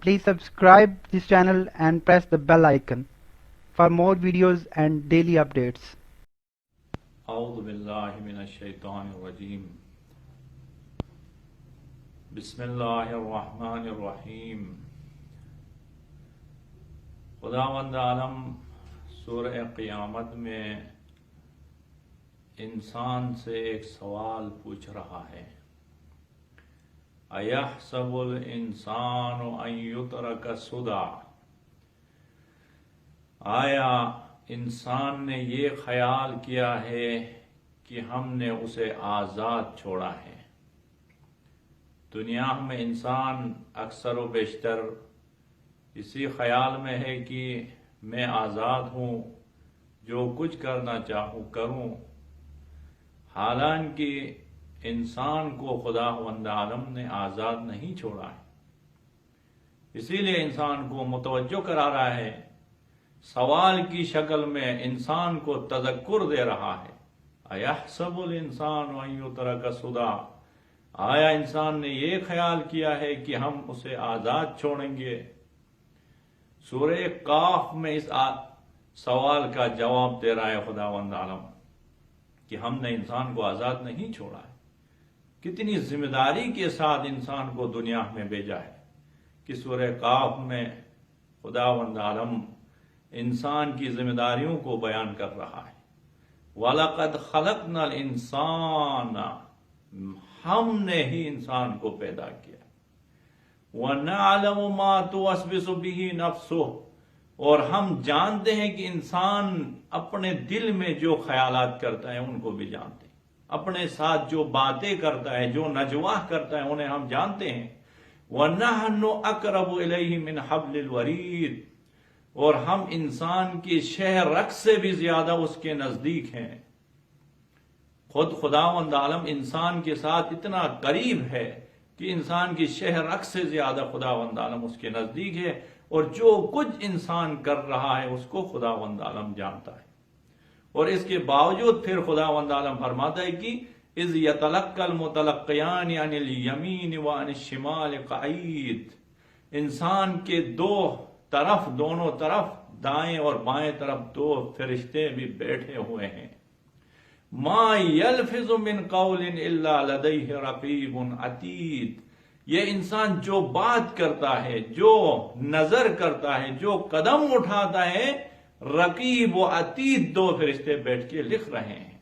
Please subscribe this channel and press the bell icon for more videos and daily updates. اعوذ باللہ من الشیطان الرجیم بسم اللہ الرحمن الرحیم. خداوند عالم سورہ قیامت میں انسان سے ایک سوال پوچھ رہا ہے. اَيَحْسَبُ الْإِنسَانُ أَن يُتْرَكَ سُدًى. آیا انسان نے یہ خیال کیا ہے کہ ہم نے اسے آزاد چھوڑا ہے؟ دنیا میں انسان اکثر و بیشتر اسی خیال میں ہے کہ میں آزاد ہوں، جو کچھ کرنا چاہوں کروں. حالانکہ انسان کو خداوند عالم نے آزاد نہیں چھوڑا ہے. اسی لیے انسان کو متوجہ کرا رہا ہے، سوال کی شکل میں انسان کو تذکر دے رہا ہے. اَيَحْسَبُ الْإِنسَانُ أَن يُتْرَكَ سُدًى. آیا انسان نے یہ خیال کیا ہے کہ ہم اسے آزاد چھوڑیں گے؟ سورہ قاف میں اس سوال کا جواب دے رہا ہے خداوند عالم کہ ہم نے انسان کو آزاد نہیں چھوڑا ہے. کتنی ذمہ داری کے ساتھ انسان کو دنیا میں بھیجا ہے کہ سورہ قاف میں خداوند عالم انسان کی ذمہ داریوں کو بیان کر رہا ہے. وَلَقَدْ خَلَقْنَا الْإِنسَانَ. ہم نے ہی انسان کو پیدا کیا. وَنَعْلَمُ مَا تُوَسْوِسُ بِهِ نَفْسُهُ. اور ہم جانتے ہیں کہ انسان اپنے دل میں جو خیالات کرتا ہے ان کو بھی جانتے ہیں. اپنے ساتھ جو باتیں کرتا ہے، جو نجواہ کرتا ہے، انہیں ہم جانتے ہیں. وَنَحْنُ أَقْرَبُ إِلَيْهِ مِنْ حَبْلِ الْوَرِيدِ. اور ہم انسان کی شہ رگ سے بھی زیادہ اس کے نزدیک ہیں. خود خداوند عالم انسان کے ساتھ اتنا قریب ہے کہ انسان کی شہ رگ سے زیادہ خداوند عالم اس کے نزدیک ہے، اور جو کچھ انسان کر رہا ہے اس کو خداوند عالم جانتا ہے. اور اس کے باوجود پھر خداوند عالم فرماتا ہے کہ اِذْ يَتَلَقَّى الْمُتَلَقِّيَانِ عَنِ الْيَمِينِ وَعَنِ الشِّمَالِ قَعِيدٌ. انسان کے دونوں طرف دائیں اور بائیں طرف دو فرشتے بھی بیٹھے ہوئے ہیں. مَا يَلْفِظُ مِنْ قَوْلٍ إِلَّا لَدَيْهِ رَقِيبٌ عَتِيدٌ. یہ انسان جو بات کرتا ہے، جو نظر کرتا ہے، جو قدم اٹھاتا ہے، رقیب و عتید دو فرشتے بیٹھ کے لکھ رہے ہیں.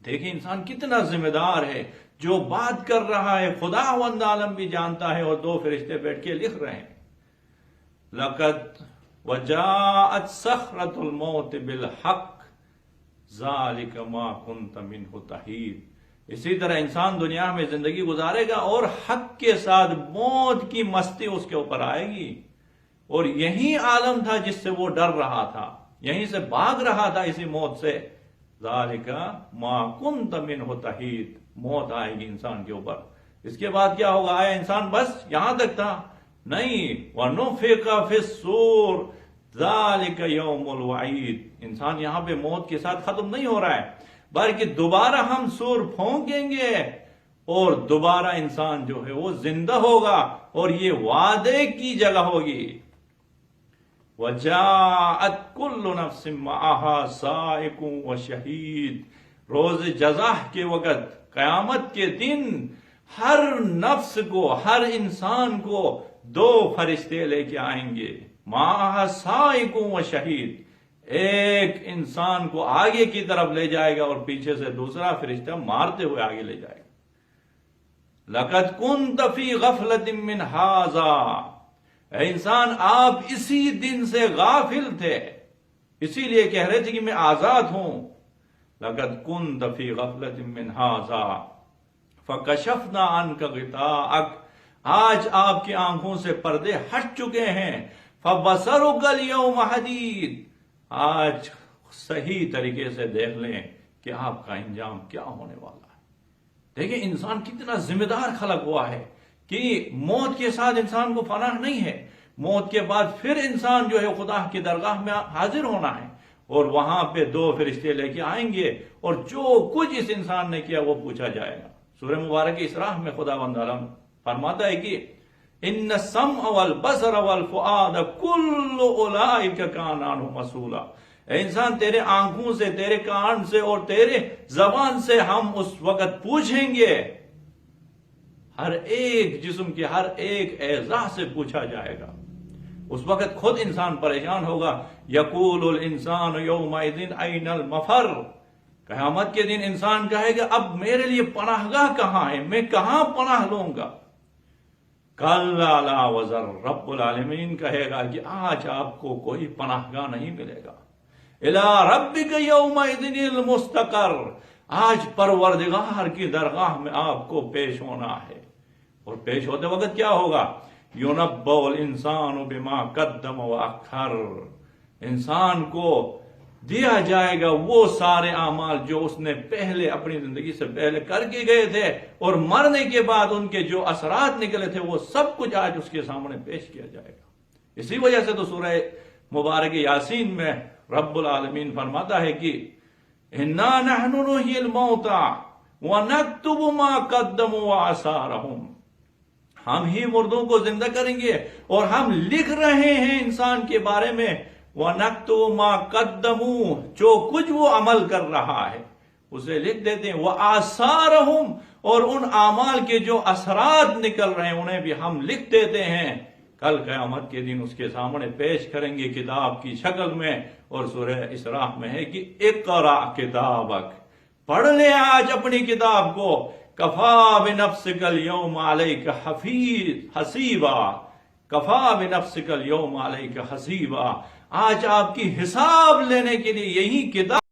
دیکھیں انسان کتنا ذمہ دار ہے. جو بات کر رہا ہے خداوند عالم بھی جانتا ہے، اور دو فرشتے بیٹھ کے لکھ رہے ہیں. لَقَدْ وَجَاءَتْ سَخْرَةُ الْمَوْتِ بِالْحَقِّ ذَلِكَ مَا كُنْتَ مِنْهُ تَحِيدٌ. اسی طرح انسان دنیا میں زندگی گزارے گا اور حق کے ساتھ موت کی مستی اس کے اوپر آئے گی. اور یہی عالم تھا جس سے وہ ڈر رہا تھا، یہیں سے بھاگ رہا تھا اسی موت سے. ذَلِكَ مَا كُنْتَ مِنْهُ تَحِيدٌ. موت آئے گی انسان کے اوپر. اس کے بعد کیا ہوگا؟ آیا انسان بس یہاں تک تھا؟ نہیں. وَنُفِخَ فِي الصُّورِ ذَلِكَ يَوْمُ الْوَعِيدِ. انسان یہاں پہ موت کے ساتھ ختم نہیں ہو رہا ہے، بلکہ دوبارہ ہم سور پھونکیں گے اور دوبارہ انسان جو ہے وہ زندہ ہوگا، اور یہ وعدے کی جگہ ہوگی. وَجَاءَتْ كُلُّ نَفْسٍ مَعَهَا سَائِقٌ وَشَهِيدٌ. روز جزا کے وقت، قیامت کے دن، ہر نفس کو، ہر انسان کو دو فرشتے لے کے آئیں گے. مَعَهَا سَائِقٌ وَشَهِيدٌ. ایک انسان کو آگے کی طرف لے جائے گا اور پیچھے سے دوسرا فرشتہ مارتے ہوئے آگے لے جائے گا. لَقَدْ كُنْتَ فِي غَفْلَةٍ مِّنْ هَٰذَا. اے انسان آپ اسی دن سے غافل تھے، اسی لیے کہہ رہے تھے کہ میں آزاد ہوں. لَقَدْ كُنْتَ فِي غَفْلَةٍ مِّنْ هَٰذَا فَكَشَفْنَا عَنْكَ غِطَاءَكَ. آج آپ کی آنکھوں سے پردے ہٹ چکے ہیں. فَبَصَرُكَ الْيَوْمَ حَدِيدٌ. آج صحیح طریقے سے دیکھ لیں کہ آپ کا انجام کیا ہونے والا ہے. دیکھیں انسان کتنا ذمہ دار خلق ہوا ہے کہ موت کے ساتھ انسان کو فنا نہیں ہے. موت کے بعد پھر انسان جو ہے خدا کی درگاہ میں حاضر ہونا ہے، اور وہاں پہ دو فرشتے لے کے آئیں گے، اور جو کچھ اس انسان نے کیا وہ پوچھا جائے گا. سورہ مبارک اسراء میں خداوند عالم فرماتا ہے کہ ان السمع والبصر والفؤاد کل اولئک کان عنہ مسئولا، اے انسان تیرے آنکھوں سے، تیرے کان سے اور تیرے زبان سے ہم اس وقت پوچھیں گے، ہر ایک جسم کے ہر ایک اعضاء سے پوچھا جائے گا۔ اس وقت خود انسان پریشان ہوگا، یقول الانسان یومئذ این المفر، قیامت کے دن انسان کہے گا اب میرے لیے پناہ گاہ کہاں ہے، میں کہاں پناہ لوں گا؟ کلا لا وزر، رب العالمین کہے گا کہ آج آپ کو کوئی پناہ گاہ نہیں ملے گا۔ الی ربک یومئذ المستقر، آج پروردگار کی درگاہ میں آپ کو پیش ہونا ہے، اور پیش ہوتے وقت کیا ہوگا؟ یُنَبَّأُ الْإِنسَانُ بِمَا قَدَّمَ وَأَخَّرَ، انسان کو دیا جائے گا وہ سارے اعمال جو اس نے پہلے اپنی زندگی سے پہلے کر کے گئے تھے، اور مرنے کے بعد ان کے جو اثرات نکلے تھے وہ سب کچھ آج اس کے سامنے پیش کیا جائے گا۔ اسی وجہ سے تو سورہ مبارک یاسین میں رب العالمین فرماتا ہے کہ اِنَّا نَحْنُ نُحْيِي الْمَوْتَىٰ وَنَكْتُبُ مَا قَدَّمُوا وَآثَارَهُمْ، ہم ہی مردوں کو زندہ کریں گے اور ہم لکھ رہے ہیں انسان کے بارے میں وَنَكْتُبُ مَا قَدَّمُوا، جو کچھ وہ عمل کر رہا ہے اسے لکھ دیتے ہیں، وَآثَارَهُمْ، اور ان اعمال کے جو اثرات نکل رہے ہیں انہیں بھی ہم لکھ دیتے ہیں، کل قیامت کے دن اس کے سامنے پیش کریں گے کتاب کی شکل میں۔ اور سورہ اسراء میں ہے کہ اقرأ کتابک، پڑھ لے آج اپنی کتاب کو، کفا بنفسک اليوم علیک حسیبا، کفا بنفسک اليوم علیک حسیبا، آج آپ کی حساب لینے کے لیے یہی کتاب